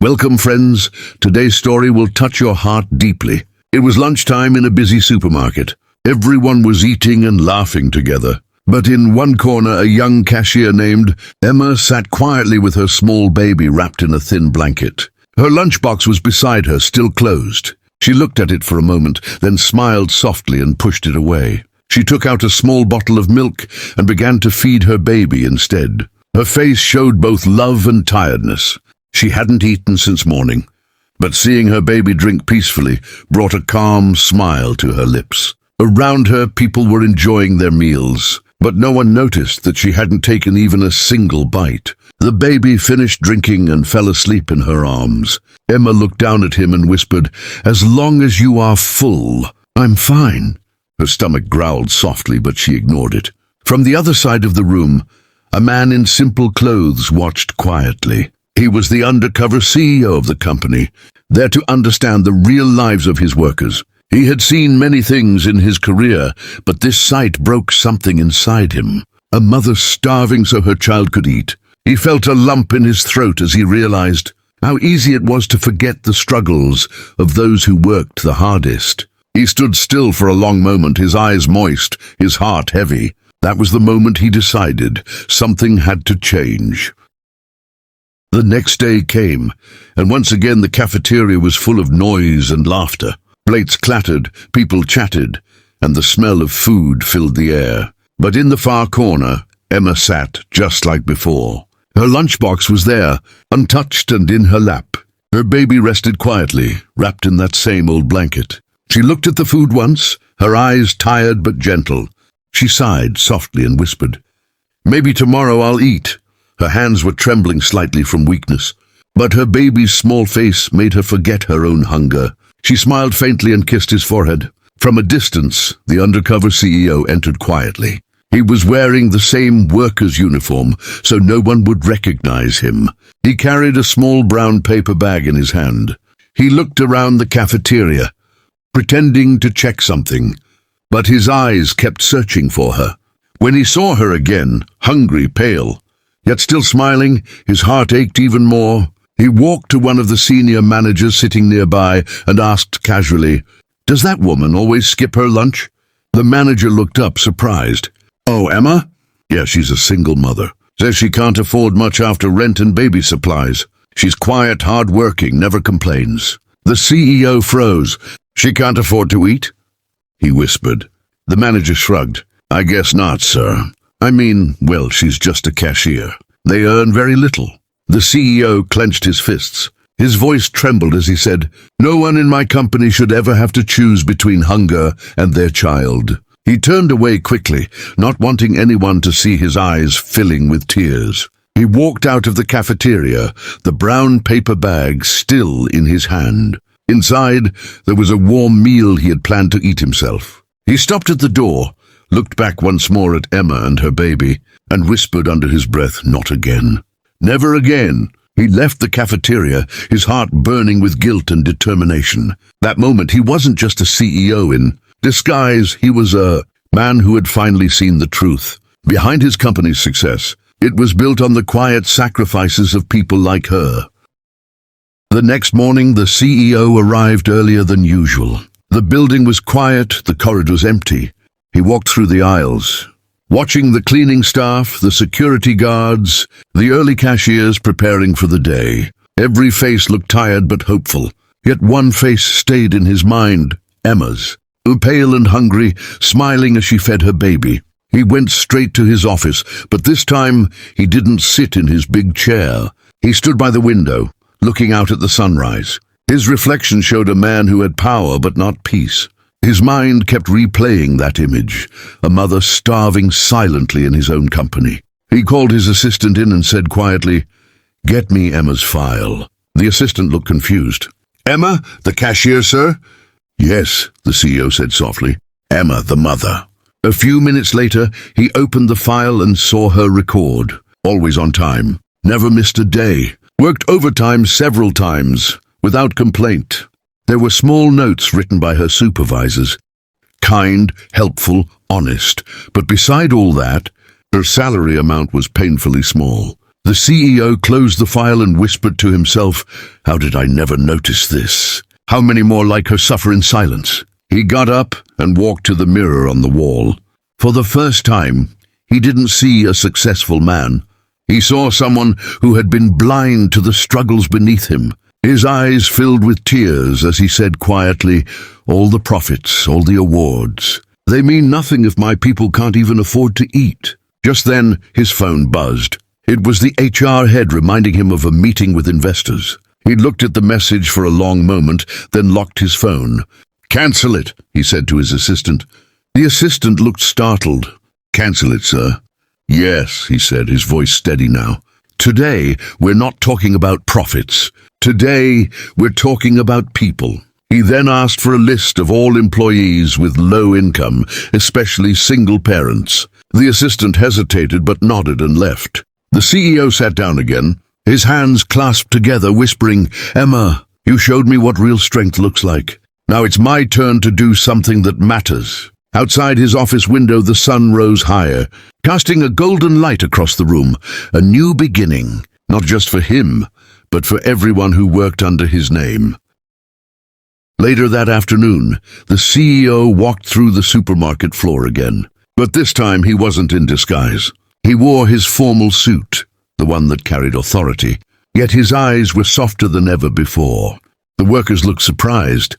Welcome, friends. Today's story will touch your heart deeply. It was lunchtime in a busy supermarket. Everyone was eating and laughing together. But in one corner, a young cashier named Emma sat quietly with her small baby wrapped in a thin blanket. Her lunchbox was beside her, still closed. She looked at it for a moment, then smiled softly and pushed it away. She took out a small bottle of milk and began to feed her baby instead. Her face showed both love and tiredness. She hadn't eaten since morning, but seeing her baby drink peacefully brought a calm smile to her lips. Around her, people were enjoying their meals, but no one noticed that she hadn't taken even a single bite. The baby finished drinking and fell asleep in her arms. Emma looked down at him and whispered, "As long as you are full, I'm fine." Her stomach growled softly, but she ignored it. From the other side of the room, a man in simple clothes watched quietly. He was the undercover CEO of the company, there to understand the real lives of his workers. He had seen many things in his career, but this sight broke something inside him. A mother starving so her child could eat. He felt a lump in his throat as he realized how easy it was to forget the struggles of those who worked the hardest. He stood still for a long moment, his eyes moist, his heart heavy. That was the moment he decided something had to change. The next day came, and once again the cafeteria was full of noise and laughter. Plates clattered, people chatted, and the smell of food filled the air. But in the far corner, Emma sat just like before. Her lunchbox was there, untouched and in her lap. Her baby rested quietly, wrapped in that same old blanket. She looked at the food once, her eyes tired but gentle. She sighed softly and whispered, "Maybe tomorrow I'll eat." Her hands were trembling slightly from weakness, but her baby's small face made her forget her own hunger. She smiled faintly and kissed his forehead. From a distance, the undercover CEO entered quietly. He was wearing the same worker's uniform, so no one would recognize him. He carried a small brown paper bag in his hand. He looked around the cafeteria, pretending to check something, but his eyes kept searching for her. When he saw her again, hungry, pale, yet still smiling, his heart ached even more. He walked to one of the senior managers sitting nearby and asked casually, "Does that woman always skip her lunch?" The manager looked up, surprised. "Oh, Emma?" "Yeah, she's a single mother. Says she can't afford much after rent and baby supplies. She's quiet, hard-working, never complains." The CEO froze. "She can't afford to eat?" he whispered. The manager shrugged. "I guess not, sir. Well, she's just a cashier. They earn very little." The CEO clenched his fists. His voice trembled as he said, "No one in my company should ever have to choose between hunger and their child." He turned away quickly, not wanting anyone to see his eyes filling with tears. He walked out of the cafeteria, the brown paper bag still in his hand. Inside, there was a warm meal he had planned to eat himself. He stopped at the door, looked back once more at Emma and her baby, and whispered under his breath, "Not again. Never again." He left the cafeteria, his heart burning with guilt and determination. That moment, he wasn't just a CEO in disguise, he was a man who had finally seen the truth. Behind his company's success, it was built on the quiet sacrifices of people like her. The next morning, the CEO arrived earlier than usual. The building was quiet, the corridors empty. He walked through the aisles, watching the cleaning staff, the security guards, the early cashiers preparing for the day. Every face looked tired but hopeful. Yet one face stayed in his mind, Emma's. Pale and hungry, smiling as she fed her baby. He went straight to his office, but this time he didn't sit in his big chair. He stood by the window, looking out at the sunrise. His reflection showed a man who had power but not peace. His mind kept replaying that image, a mother starving silently in his own company. He called his assistant in and said quietly, "Get me Emma's file." The assistant looked confused. "Emma, the cashier, sir?" "Yes," the CEO said softly. "Emma, the mother." A few minutes later, he opened the file and saw her record. Always on time, never missed a day, worked overtime several times, without complaint. There were small notes written by her supervisors. Kind, helpful, honest. But beside all that, her salary amount was painfully small. The CEO closed the file and whispered to himself, "How did I never notice this? How many more like her suffer in silence?" He got up and walked to the mirror on the wall. For the first time, he didn't see a successful man. He saw someone who had been blind to the struggles beneath him. His eyes filled with tears as he said quietly, "All the profits, all the awards, they mean nothing if my people can't even afford to eat." Just then, his phone buzzed. It was the HR head reminding him of a meeting with investors. He looked at the message for a long moment, then locked his phone. "Cancel it," he said to his assistant. The assistant looked startled. "Cancel it, sir." "Yes," he said, his voice steady now. "Today, we're not talking about profits. Today, we're talking about people." He then asked for a list of all employees with low income, especially single parents. The assistant hesitated but nodded and left. The CEO sat down again, his hands clasped together, whispering, "Emma, you showed me what real strength looks like. Now it's my turn to do something that matters." Outside his office window, the sun rose higher, casting a golden light across the room. A new beginning, not just for him, but for everyone who worked under his name. Later that afternoon, the CEO walked through the supermarket floor again. But this time he wasn't in disguise. He wore his formal suit, the one that carried authority, yet his eyes were softer than ever before. The workers looked surprised.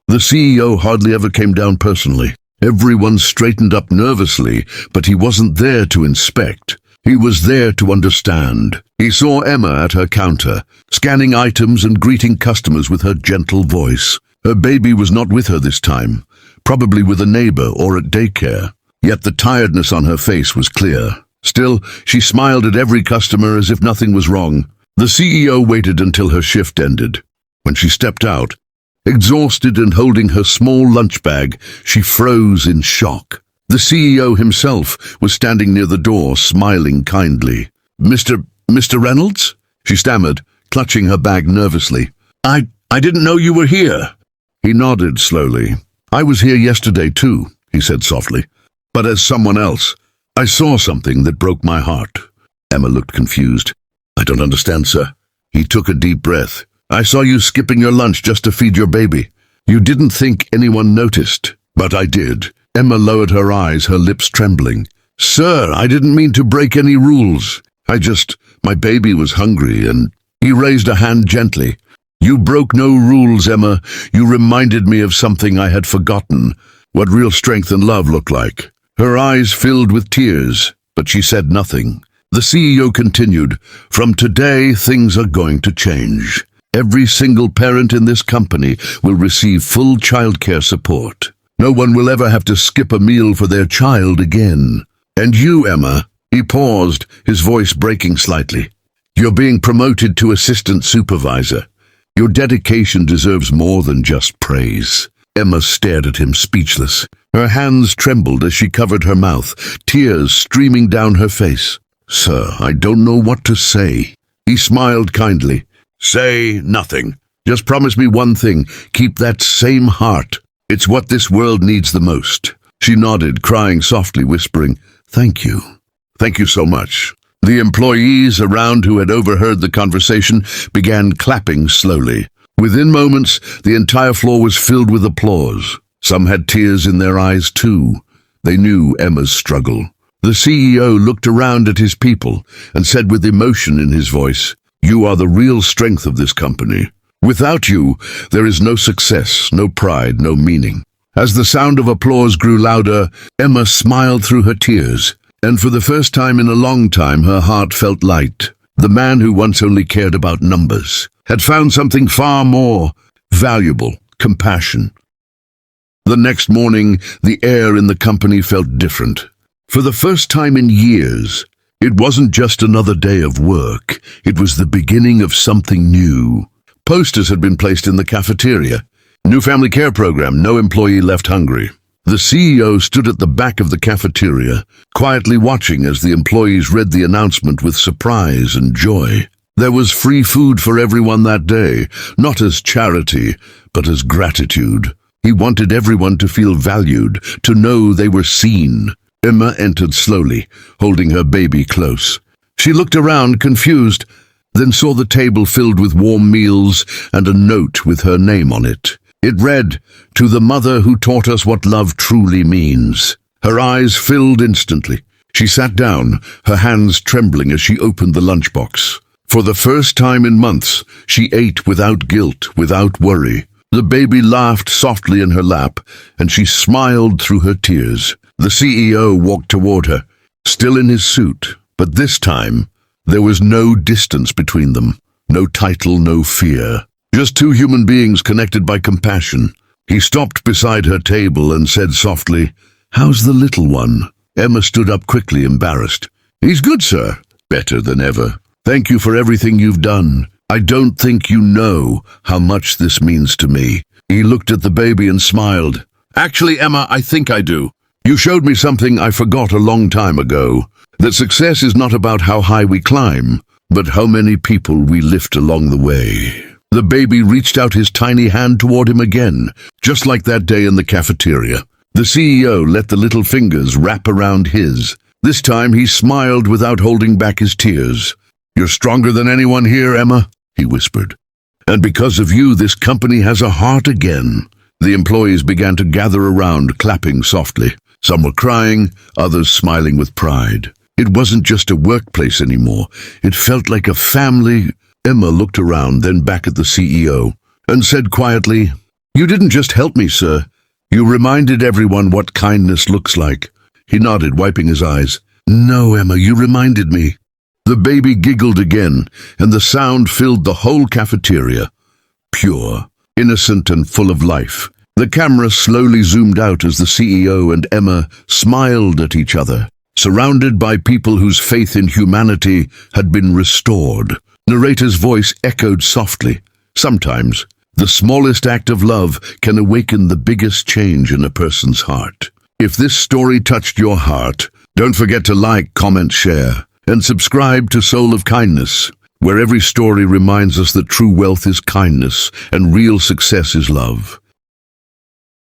The CEO hardly ever came down personally. Everyone straightened up nervously, but he wasn't there to inspect. He was there to understand. He saw Emma at her counter, scanning items and greeting customers with her gentle voice. Her baby was not with her this time, probably with a neighbor or at daycare. Yet the tiredness on her face was clear. Still, she smiled at every customer as if nothing was wrong. The CEO waited until her shift ended. When she stepped out, exhausted and holding her small lunch bag, she froze in shock. The CEO himself was standing near the door, smiling kindly. Mr. Reynolds?" she stammered, clutching her bag nervously. I didn't know you were here." He nodded slowly. "I was here yesterday too," he said softly. "But as someone else, I saw something that broke my heart." Emma looked confused. "I don't understand, sir." He took a deep breath. "I saw you skipping your lunch just to feed your baby. You didn't think anyone noticed, but I did." Emma lowered her eyes, her lips trembling. "Sir, I didn't mean to break any rules. My baby was hungry and..." He raised a hand gently. "You broke no rules, Emma. You reminded me of something I had forgotten, what real strength and love look like." Her eyes filled with tears, but she said nothing. The CEO continued, "From today, things are going to change. Every single parent in this company will receive full childcare support. No one will ever have to skip a meal for their child again. And you, Emma," he paused, his voice breaking slightly, "you're being promoted to assistant supervisor. Your dedication deserves more than just praise." Emma stared at him, speechless. Her hands trembled as she covered her mouth, tears streaming down her face. "Sir, I don't know what to say." He smiled kindly. "Say nothing. Just promise me one thing. Keep that same heart. It's what this world needs the most." She nodded, crying softly, whispering, "Thank you. Thank you so much." The employees around who had overheard the conversation began clapping slowly. Within moments, the entire floor was filled with applause. Some had tears in their eyes too. They knew Emma's struggle. The CEO looked around at his people and said with emotion in his voice, "You are the real strength of this company. Without you, there is no success, no pride, no meaning." As the sound of applause grew louder, Emma smiled through her tears, and for the first time in a long time her heart felt light. The man who once only cared about numbers had found something far more valuable: compassion. The next morning, the air in the company felt different. For the first time in years, it wasn't just another day of work, it was the beginning of something new. Posters had been placed in the cafeteria. New family care program, no employee left hungry. The CEO stood at the back of the cafeteria, quietly watching as the employees read the announcement with surprise and joy. There was free food for everyone that day, not as charity, but as gratitude. He wanted everyone to feel valued, to know they were seen. Emma entered slowly, holding her baby close. She looked around, confused, then saw the table filled with warm meals and a note with her name on it. It read, "To the mother who taught us what love truly means." Her eyes filled instantly. She sat down, her hands trembling as she opened the lunchbox. For the first time in months, she ate without guilt, without worry. The baby laughed softly in her lap, and she smiled through her tears. The CEO walked toward her, still in his suit, but this time there was no distance between them, no title, no fear. Just two human beings connected by compassion. He stopped beside her table and said softly, "How's the little one?" Emma stood up quickly, embarrassed. "He's good, sir." "Better than ever. Thank you for everything you've done. I don't think you know how much this means to me." He looked at the baby and smiled. "Actually, Emma, I think I do. You showed me something I forgot a long time ago. That success is not about how high we climb, but how many people we lift along the way." The baby reached out his tiny hand toward him again, just like that day in the cafeteria. The CEO let the little fingers wrap around his. This time he smiled without holding back his tears. "You're stronger than anyone here, Emma," he whispered. "And because of you, this company has a heart again." The employees began to gather around, clapping softly. Some were crying, others smiling with pride. It wasn't just a workplace anymore. It felt like a family. Emma looked around, then back at the CEO, and said quietly, "You didn't just help me, sir. You reminded everyone what kindness looks like." He nodded, wiping his eyes. "No, Emma, you reminded me." The baby giggled again, and the sound filled the whole cafeteria. Pure, innocent, and full of life. The camera slowly zoomed out as the CEO and Emma smiled at each other, surrounded by people whose faith in humanity had been restored. Narrator's voice echoed softly. Sometimes, the smallest act of love can awaken the biggest change in a person's heart. If this story touched your heart, don't forget to like, comment, share, and subscribe to Soul of Kindness, where every story reminds us that true wealth is kindness and real success is love.